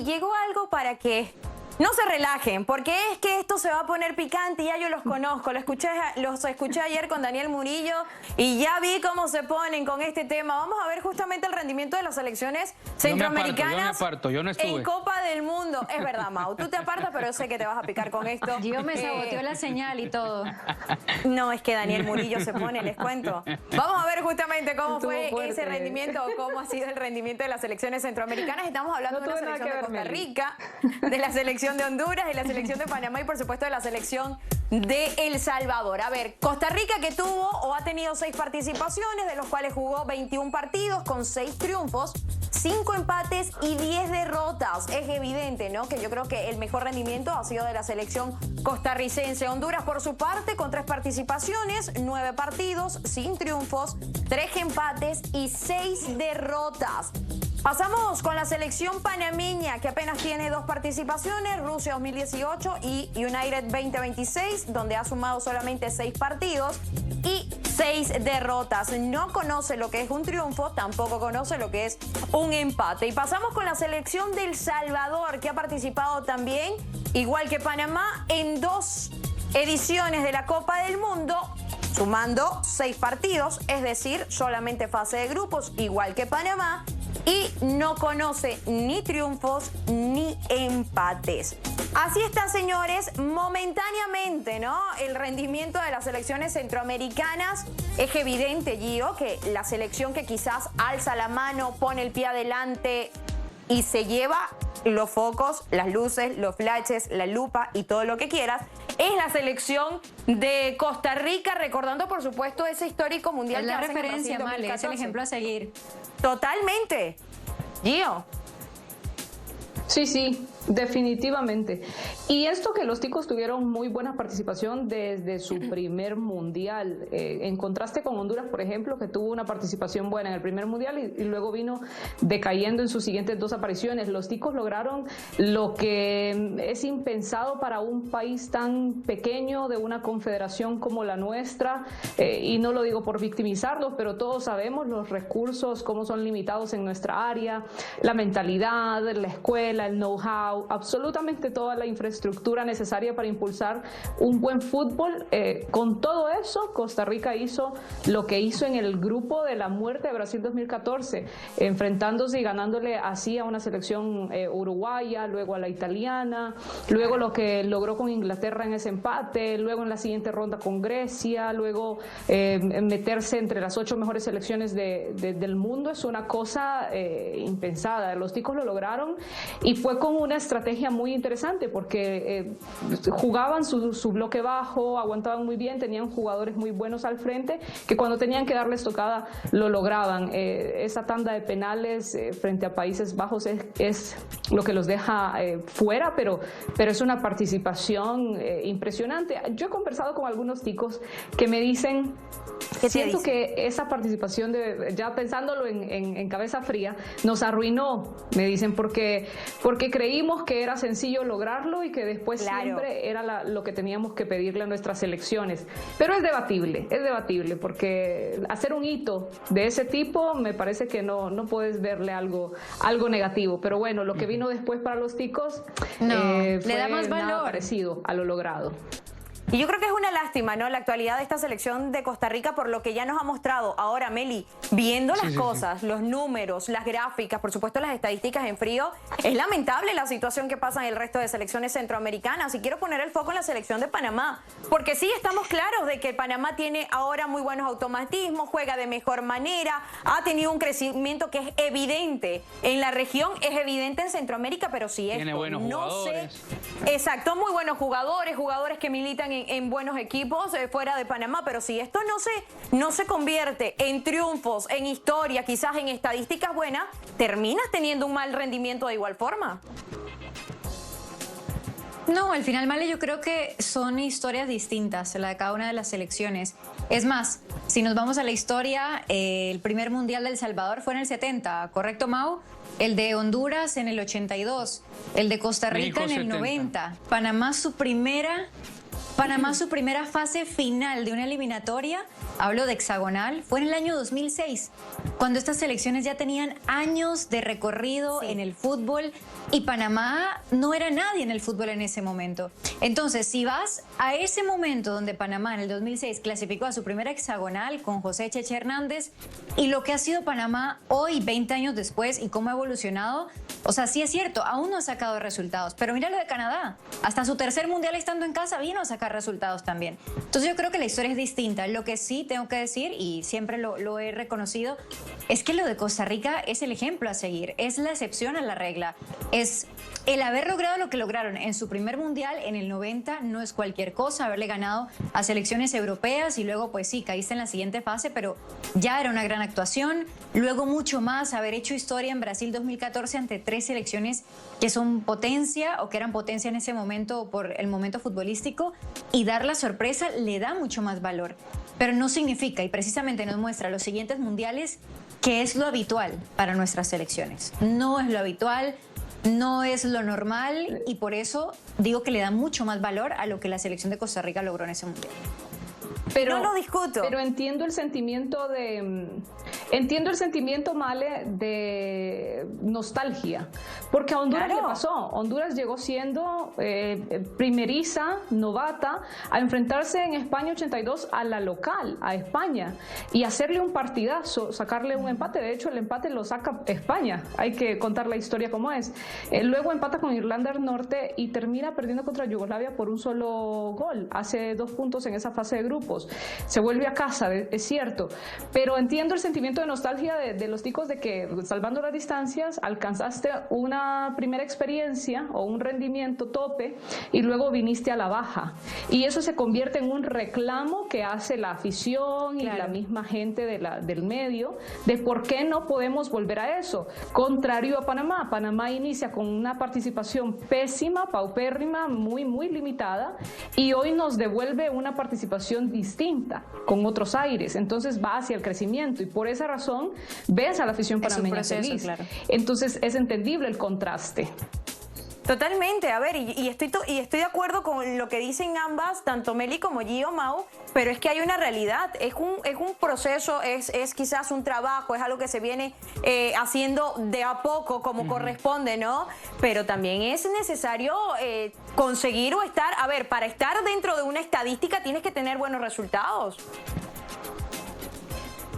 llegó algo para que no se relajen, porque es que esto se va a poner picante, ya yo los conozco, los escuché ayer con Daniel Murillo y ya vi cómo se ponen con este tema. Vamos a ver justamente el rendimiento de las selecciones centroamericanas yo no estuve en Copa del Mundo. Es verdad, Mau, tú te apartas, pero yo sé que te vas a picar con esto. Yo me saboteó la señal y todo. No, es que Daniel Murillo se pone, les cuento. Vamos a ver justamente cómo fue ese rendimiento o cómo ha sido el rendimiento de las selecciones centroamericanas. Estamos hablando de la selección de Costa Rica, de la selección de Honduras, de la selección de Panamá y por supuesto de la selección de El Salvador. A ver, Costa Rica que tuvo o ha tenido 6 participaciones, de los cuales jugó 21 partidos con 6 triunfos, 5 empates y 10 derrotas. Es evidente, ¿no?, que yo creo que el mejor rendimiento ha sido de la selección costarricense. Honduras, por su parte, con 3 participaciones, 9 partidos, sin triunfos, 3 empates y 6 derrotas. Pasamos con la selección panameña, que apenas tiene 2 participaciones, Rusia 2018 y United 2026, donde ha sumado solamente 6 partidos y 6 derrotas. No conoce lo que es un triunfo, tampoco conoce lo que es un empate. Y pasamos con la selección de El Salvador, que ha participado también, igual que Panamá, en 2 ediciones de la Copa del Mundo, sumando 6 partidos, es decir, solamente fase de grupos, igual que Panamá, y no conoce ni triunfos ni empates. Así está, señores, momentáneamente, ¿no?, el rendimiento de las selecciones centroamericanas. Es evidente, Gio, que la selección que quizás alza la mano, pone el pie adelante y se lleva los focos, las luces, los flashes, la lupa y todo lo que quieras, es la selección de Costa Rica, recordando por supuesto ese histórico mundial. Es la que hacen en referencia, Brasil Male, es el ejemplo a seguir. Totalmente. Gio. Sí, definitivamente. Y esto que los ticos tuvieron muy buena participación desde su primer mundial, en contraste con Honduras, por ejemplo, que tuvo una participación buena en el primer mundial y luego vino decayendo en sus siguientes 2 apariciones. Los ticos lograron lo que es impensado para un país tan pequeño, de una confederación como la nuestra, y no lo digo por victimizarlos, pero todos sabemos los recursos, cómo son limitados en nuestra área, la mentalidad, la escuela, el know-how, absolutamente toda la infraestructura necesaria para impulsar un buen fútbol. Con todo eso, Costa Rica hizo lo que hizo en el grupo de la muerte de Brasil 2014, enfrentándose y ganándole así a una selección uruguaya, luego a la italiana, luego lo que logró con Inglaterra en ese empate, luego en la siguiente ronda con Grecia, luego meterse entre las 8 mejores selecciones del mundo. Es una cosa impensada. Los ticos lo lograron y fue con una estrategia muy interesante porque jugaban su bloque bajo, aguantaban muy bien, tenían jugadores muy buenos al frente que cuando tenían que darles tocada lo lograban. Esa tanda de penales frente a Países Bajos es lo que los deja fuera, pero es una participación impresionante. Yo he conversado con algunos ticos que me dicen, siento que esa participación, ya pensándolo en cabeza fría, nos arruinó, me dicen, porque creímos que era sencillo lograrlo y que después siempre era lo que teníamos que pedirle a nuestras selecciones. Pero es debatible, porque hacer un hito de ese tipo me parece que no puedes verle algo negativo. Pero bueno, lo que vino después para los ticos le fue da más valor, nada parecido a lo logrado. Y yo creo que es una lástima, ¿no?, la actualidad de esta selección de Costa Rica por lo que ya nos ha mostrado. Ahora, Meli, viendo las cosas, los números, las gráficas, por supuesto las estadísticas en frío, es lamentable la situación que pasa en el resto de selecciones centroamericanas. Y quiero poner el foco en la selección de Panamá, porque sí estamos claros de que Panamá tiene ahora muy buenos automatismos, juega de mejor manera, ha tenido un crecimiento que es evidente en la región, es evidente en Centroamérica, pero sí tiene buenos jugadores. Exacto, muy buenos jugadores que militan en buenos equipos fuera de Panamá, pero si esto no se convierte en triunfos, en historia, quizás en estadísticas buenas, terminas teniendo un mal rendimiento de igual forma. No, al final, Male, yo creo que son historias distintas, la de cada una de las selecciones. Es más, si nos vamos a la historia, el primer mundial de El Salvador fue en el 70, ¿correcto, Mau? El de Honduras en el 82, el de Costa Rica en el 90, Panamá su primera fase final de una eliminatoria, hablo de hexagonal, fue en el año 2006, cuando estas selecciones ya tenían años de recorrido en el fútbol, y Panamá no era nadie en el fútbol en ese momento. Entonces, si vas a ese momento donde Panamá en el 2006 clasificó a su primera hexagonal con José Cheche Hernández y lo que ha sido Panamá hoy, 20 años después, y cómo ha evolucionado, o sea, sí es cierto, aún no ha sacado resultados, pero mira lo de Canadá, hasta su tercer mundial estando en casa vino a sacar resultados también. Entonces yo creo que la historia es distinta. Lo que sí tengo que decir, y siempre lo he reconocido, es que lo de Costa Rica es el ejemplo a seguir, es la excepción a la regla, es el haber logrado lo que lograron en su primer mundial en el 90 no es cualquier cosa, haberle ganado a selecciones europeas y luego pues sí, caíste en la siguiente fase, pero ya era una gran actuación. Luego mucho más, haber hecho historia en Brasil 2014 ante 3 selecciones que son potencia o que eran potencia en ese momento por el momento futbolístico, y dar la sorpresa le da mucho más valor. Pero no significa, y precisamente nos muestra los siguientes mundiales, que es lo habitual para nuestras selecciones. No es lo habitual, no es lo normal, y por eso digo que le da mucho más valor a lo que la selección de Costa Rica logró en ese mundial. Pero, no lo discuto. Pero entiendo el sentimiento Male, de nostalgia, porque a Honduras le pasó. Honduras llegó siendo primeriza, novata, a enfrentarse en España 82 a la local, a España, y hacerle un partidazo, sacarle un empate. De hecho, el empate lo saca España, hay que contar la historia como es. Luego empata con Irlanda del Norte y termina perdiendo contra Yugoslavia por un solo gol. Hace 2 puntos en esa fase de grupos. Se vuelve a casa, es cierto, pero entiendo el sentimiento de nostalgia de los ticos, de que, salvando las distancias, alcanzaste una primera experiencia o un rendimiento tope y luego viniste a la baja, y eso se convierte en un reclamo que hace la afición y la misma gente del medio, de por qué no podemos volver a eso. Contrario a Panamá, Panamá inicia con una participación pésima, paupérrima, muy limitada, y hoy nos devuelve una participación distinta, con otros aires. Entonces va hacia el crecimiento, y por esa razón ves a la afición panameña feliz. Claro. Entonces es entendible el contraste. Totalmente, a ver, y estoy de acuerdo con lo que dicen ambas, tanto Meli como Gio, Mau, pero es que hay una realidad, es un proceso, es quizás un trabajo, es algo que se viene haciendo de a poco como corresponde, ¿no? Pero también es necesario conseguir o estar, a ver, para estar dentro de una estadística tienes que tener buenos resultados.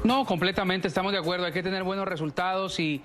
No, completamente, estamos de acuerdo, hay que tener buenos resultados, y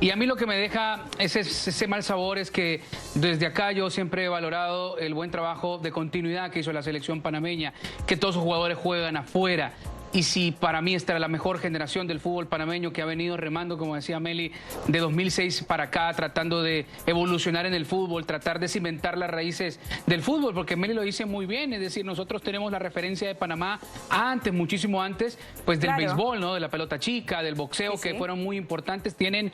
a mí lo que me deja ese mal sabor es que desde acá yo siempre he valorado el buen trabajo de continuidad que hizo la selección panameña, que todos sus jugadores juegan afuera. Y si para mí esta era la mejor generación del fútbol panameño, que ha venido remando, como decía Meli, de 2006 para acá, tratando de evolucionar en el fútbol, tratar de cimentar las raíces del fútbol, porque Meli lo dice muy bien, es decir, nosotros tenemos la referencia de Panamá antes, muchísimo antes, pues del béisbol, ¿no? De la pelota chica, del boxeo, que fueron muy importantes, tienen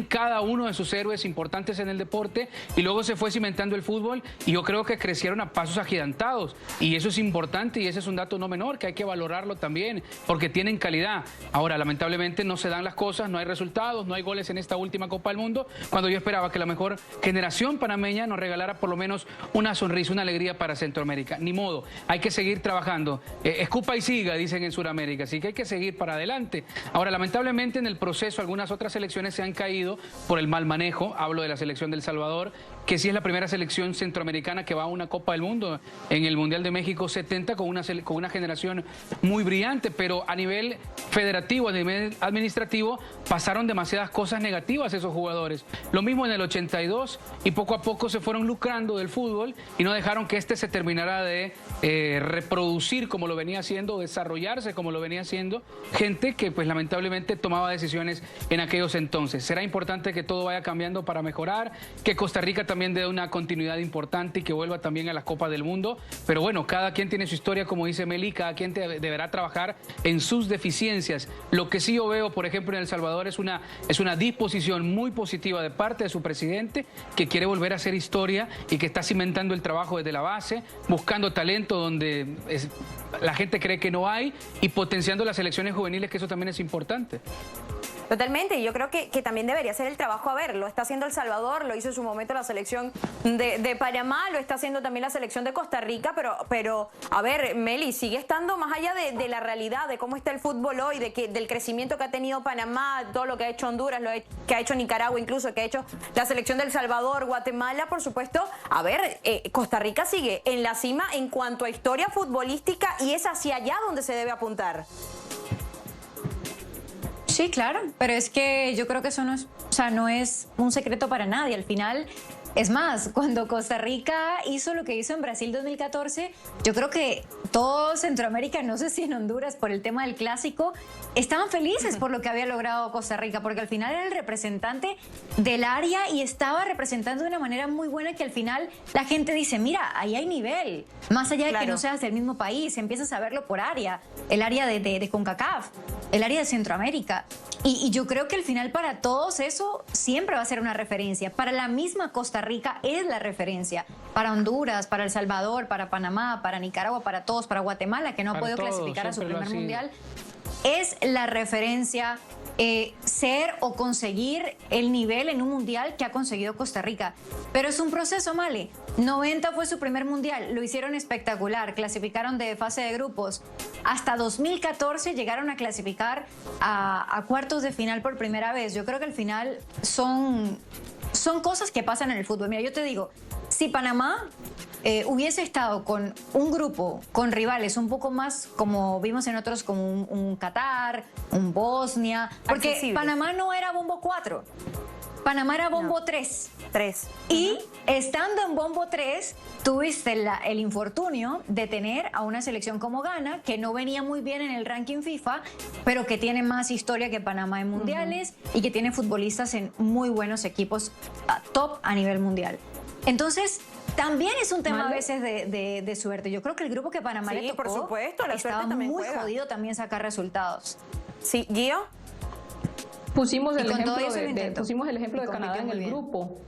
cada uno de sus héroes importantes en el deporte, y luego se fue cimentando el fútbol, y yo creo que crecieron a pasos agigantados, y eso es importante, y ese es un dato no menor, que hay que valorarlo también, porque tienen calidad. Ahora, lamentablemente no se dan las cosas, no hay resultados, no hay goles en esta última Copa del Mundo, cuando yo esperaba que la mejor generación panameña nos regalara por lo menos una sonrisa, una alegría para Centroamérica. Ni modo, hay que seguir trabajando. Escupa y siga, dicen en Sudamérica, así que hay que seguir para adelante. Ahora, lamentablemente en el proceso algunas otras selecciones se han caído por el mal manejo. Hablo de la selección de El Salvador, que sí es la primera selección centroamericana que va a una Copa del Mundo en el Mundial de México 70 con una generación muy brillante, pero a nivel federativo, a nivel administrativo, pasaron demasiadas cosas negativas esos jugadores. Lo mismo en el 82, y poco a poco se fueron lucrando del fútbol y no dejaron que se terminara de reproducir como lo venía haciendo, desarrollarse como lo venía haciendo gente que pues lamentablemente tomaba decisiones en aquellos entonces. Será importante que todo vaya cambiando para mejorar, que Costa Rica también dé una continuidad importante y que vuelva también a las Copas del Mundo, pero bueno, cada quien tiene su historia, como dice Meli, cada quien deberá trabajar en sus deficiencias. Lo que sí yo veo, por ejemplo, en El Salvador es una disposición muy positiva de parte de su presidente, que quiere volver a hacer historia y que está cimentando el trabajo desde la base, buscando talento donde la gente cree que no hay, y potenciando las selecciones juveniles, que eso también es importante. Totalmente, y yo creo que también debería ser el trabajo, a ver, lo está haciendo El Salvador, lo hizo en su momento la selección de Panamá, lo está haciendo también la selección de Costa Rica, pero a ver, Meli, sigue estando más allá de la realidad, de cómo está el fútbol hoy, del crecimiento que ha tenido Panamá, todo lo que ha hecho Honduras, que ha hecho Nicaragua incluso, que ha hecho la selección de El Salvador, Guatemala, por supuesto. A ver, Costa Rica sigue en la cima en cuanto a historia futbolística y es hacia allá donde se debe apuntar. Sí, claro, pero es que yo creo que eso no es, o sea, no es un secreto para nadie. Al final, es más, cuando Costa Rica hizo lo que hizo en Brasil 2014, yo creo que todo Centroamérica, no sé si en Honduras por el tema del clásico, estaban felices por lo que había logrado Costa Rica, porque al final era el representante del área y estaba representando de una manera muy buena que al final la gente dice, mira, ahí hay nivel, más allá de que no seas del mismo país, empiezas a verlo por área, el área de CONCACAF, el área de Centroamérica. Y yo creo que al final para todos eso siempre va a ser una referencia. Para la misma Costa Rica es la referencia. Para Honduras, para El Salvador, para Panamá, para Nicaragua, para todos, para Guatemala, que no ha podido clasificar a su primer mundial. Es la referencia ser o conseguir el nivel en un mundial que ha conseguido Costa Rica. Pero es un proceso, Male. 90 fue su primer mundial, lo hicieron espectacular, clasificaron de fase de grupos. Hasta 2014 llegaron a clasificar a cuartos de final por primera vez. Yo creo que al final son cosas que pasan en el fútbol. Mira, yo te digo, si Panamá hubiese estado con un grupo, con rivales un poco más, como vimos en otros, como un Qatar, un Bosnia, porque accesible. Panamá no era bombo 4, Panamá era bombo 3. Y estando en bombo 3, tuviste el infortunio de tener a una selección como Ghana, que no venía muy bien en el ranking FIFA, pero que tiene más historia que Panamá en mundiales y que tiene futbolistas en muy buenos equipos top a nivel mundial. Entonces, también es un tema a veces de suerte. Yo creo que el grupo que Panamá le tocó, por supuesto, la estaba suerte muy jodido también sacar resultados. Sí, ¿Gio? Pusimos el ejemplo de Canadá en el grupo.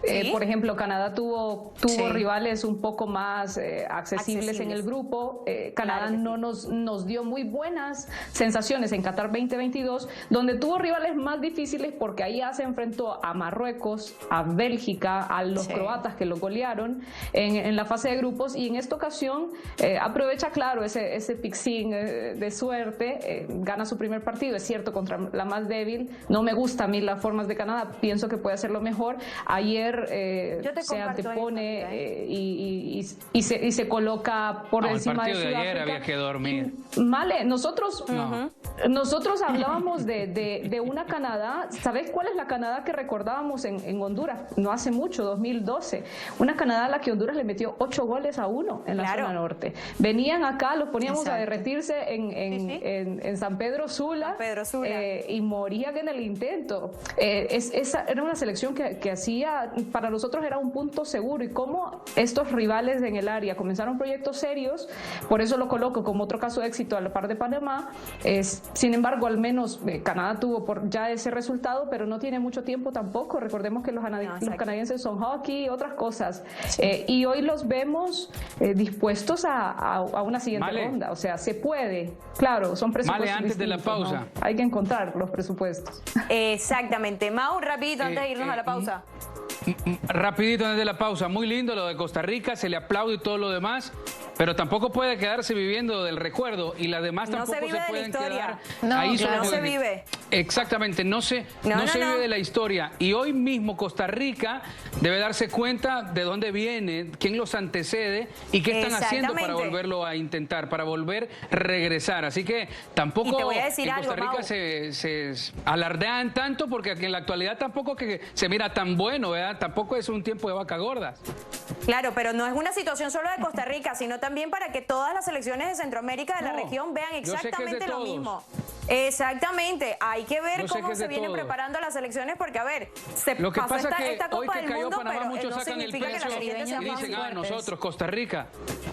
¿Sí? Por ejemplo, Canadá tuvo rivales un poco más accesibles en el grupo. Canadá no nos dio muy buenas sensaciones en Qatar 2022, donde tuvo rivales más difíciles porque ahí ya se enfrentó a Marruecos, a Bélgica, a los croatas que lo golearon en la fase de grupos, y en esta ocasión aprovecha, claro, ese pick-sing de suerte, gana su primer partido, es cierto, contra la más débil. No me gustan a mí las formas de Canadá, pienso que puede hacerlo mejor. Ayer se antepone y se coloca por encima de Sudáfrica. El partido de ayer había que dormir. Vale, nosotros hablábamos de una Canadá. ¿Sabes cuál es la Canadá que recordábamos en Honduras? No hace mucho, 2012. Una Canadá a la que Honduras le metió 8-1 en la zona norte. Venían acá, los poníamos a derretirse en San Pedro Sula, y morían en el intento. Esa era una selección que hacía, para nosotros era un punto seguro, y como estos rivales en el área comenzaron proyectos serios, por eso lo coloco como otro caso de éxito a la par de Panamá. Sin embargo, al menos Canadá tuvo ya ese resultado, pero no tiene mucho tiempo tampoco. Recordemos que los canadienses son hockey, otras cosas, y hoy los vemos dispuestos a una siguiente ronda. O sea, se puede, claro, son presupuestos antes de la pausa, ¿no? Hay que encontrar los presupuestos. Exactamente. Mau, rapidito antes de irnos a la pausa. Rapidito antes de la pausa, muy lindo lo de Costa Rica, se le aplaude y todo lo demás, pero tampoco puede quedarse viviendo del recuerdo, y las demás tampoco se pueden quedar ahí. No se vive. Exactamente, no se vive de la historia, y hoy mismo Costa Rica debe darse cuenta de dónde viene, quién los antecede y qué están haciendo para volverlo a intentar, para volver a regresar. Así que tampoco en Costa Rica se alardean tanto, porque aquí en la actualidad tampoco que se mira tan bueno, ¿verdad? Tampoco es un tiempo de vaca gorda. Claro, pero no es una situación solo de Costa Rica, sino también para que todas las selecciones de Centroamérica, de la región, vean exactamente lo mismo. Exactamente, hay que ver cómo se vienen preparando las selecciones, porque a ver, lo que pasa es que esta Copa hoy que del cayó Mundo, Panamá, pero muchos no sacan el significa pecho que las y siguientes sean dicen, más fuertes. nosotros, Costa Rica,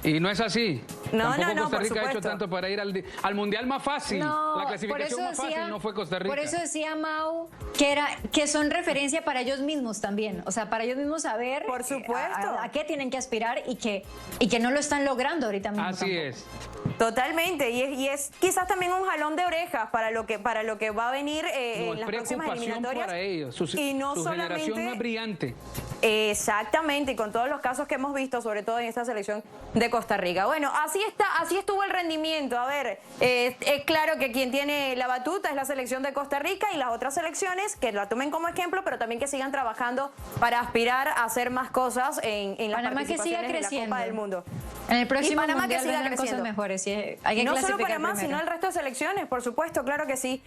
y no es así. No, Tampoco no, Costa por Rica ha hecho supuesto. tanto para ir al mundial más fácil. No, la clasificación más fácil no fue Costa Rica. Por eso decía Mau que son referencia para ellos mismos también. O sea, para ellos mismos saber Por supuesto. a qué tienen que aspirar y que no lo están logrando ahorita mismo. Así tampoco. es. Totalmente, y es quizás también un jalón de orejas para lo que va a venir en las próximas eliminatorias. Para ellos. Su generación más brillante. Exactamente, y con todos los casos que hemos visto, sobre todo en esta selección de Costa Rica. Bueno, así estuvo el rendimiento. A ver, es claro que quien tiene la batuta es la selección de Costa Rica y las otras selecciones que la tomen como ejemplo, pero también que sigan trabajando para aspirar a hacer más cosas en las Panamá que siga participaciones en la Copa del Mundo. En el próximo Panamá que mundial siga vendrán cosas creciendo. mejores. Sí, hay que No solo clasificar Panamá, primero. sino el resto de selecciones, por supuesto, claro que sí.